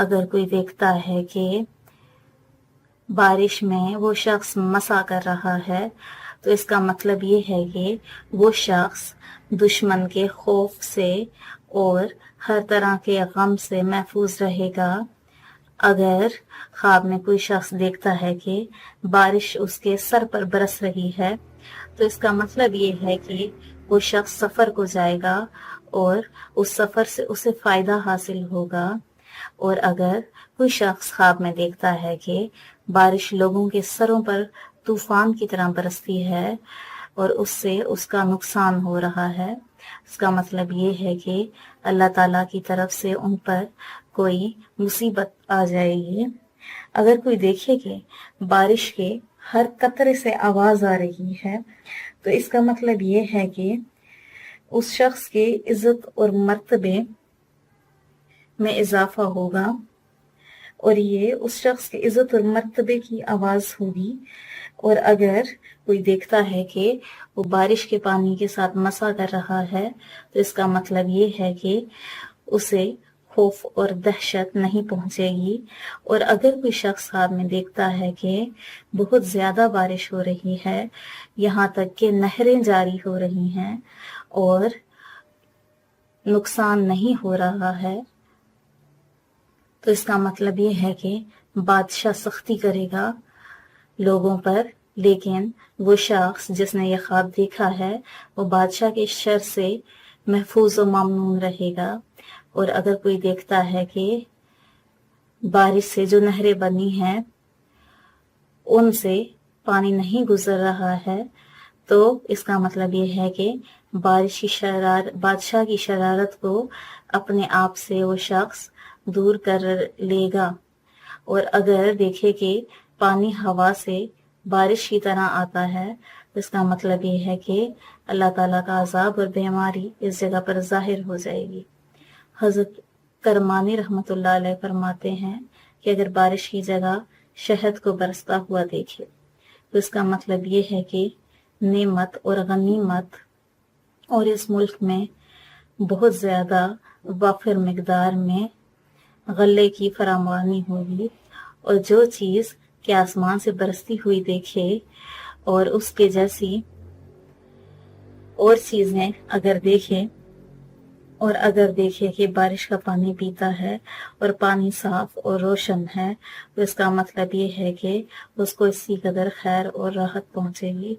اگر کوئی دیکھتا ہے کہ بارش میں وہ شخص مسا کر رہا ہے تو اس کا مطلب یہ ہے کہ وہ شخص دشمن کے خوف سے اور ہر طرح کے غم سے محفوظ رہے گا۔ اگر خواب میں کوئی شخص دیکھتا ہے کہ بارش اس کے سر پر برس رہی ہے تو اس کا مطلب یہ ہے کہ وہ شخص سفر کو جائے گا اور اس سفر سے اسے فائدہ حاصل ہوگا۔ اور اگر کوئی شخص خواب میں دیکھتا ہے کہ بارش لوگوں کے سروں پر طوفان کی طرح برستی ہے اور اس سے اس کا نقصان ہو رہا ہے، اس کا مطلب یہ ہے کہ اللہ تعالیٰ کی طرف سے ان پر کوئی مصیبت آ جائے گی۔ اگر کوئی دیکھے کہ بارش کے ہر قطرے سے آواز آ رہی ہے تو اس کا مطلب یہ ہے کہ اس شخص کے عزت اور مرتبے میں اضافہ ہوگا، اور یہ اس شخص کے عزت اور مرتبے کی آواز ہوگی۔ اور اگر کوئی دیکھتا ہے کہ وہ بارش کے پانی کے ساتھ مسا کر رہا ہے تو اس کا مطلب یہ ہے کہ اسے خوف اور دہشت نہیں پہنچے گی۔ اور اگر کوئی شخص خواب میں دیکھتا ہے کہ بہت زیادہ بارش ہو رہی ہے، یہاں تک کہ نہریں جاری ہو رہی ہیں اور نقصان نہیں ہو رہا ہے، تو اس کا مطلب یہ ہے کہ بادشاہ سختی کرے گا لوگوں پر، لیکن وہ شخص جس نے یہ خواب دیکھا ہے وہ بادشاہ کے شر سے محفوظ و ممنون رہے گا۔ اور اگر کوئی دیکھتا ہے کہ بارش سے جو نہریں بنی ہیں ان سے پانی نہیں گزر رہا ہے تو اس کا مطلب یہ ہے کہ بادشاہ کی شرارت کو اپنے آپ سے وہ شخص دور کر لے گا۔ اور اگر دیکھے کہ پانی ہوا سے بارش کی طرح آتا ہے تو اس کا مطلب یہ ہے کہ اللہ تعالیٰ کا عذاب اور بیماری اس جگہ پر ظاہر ہو جائے گی۔ حضرت کرمانی رحمۃ اللہ علیہ فرماتے ہیں کہ اگر بارش کی جگہ شہد کو برستا ہوا دیکھے تو اس کا مطلب یہ ہے کہ نعمت اور غنیمت اور اس ملک میں بہت زیادہ وافر مقدار میں غلے کی فراوانی ہوگی، اور جو چیز کہ آسمان سے برستی ہوئی دیکھے اور اس کے جیسی اور چیزیں اگر دیکھے کہ بارش کا پانی پیتا ہے اور پانی صاف اور روشن ہے تو اس کا مطلب یہ ہے کہ اس کو اسی قدر خیر اور راحت پہنچے گی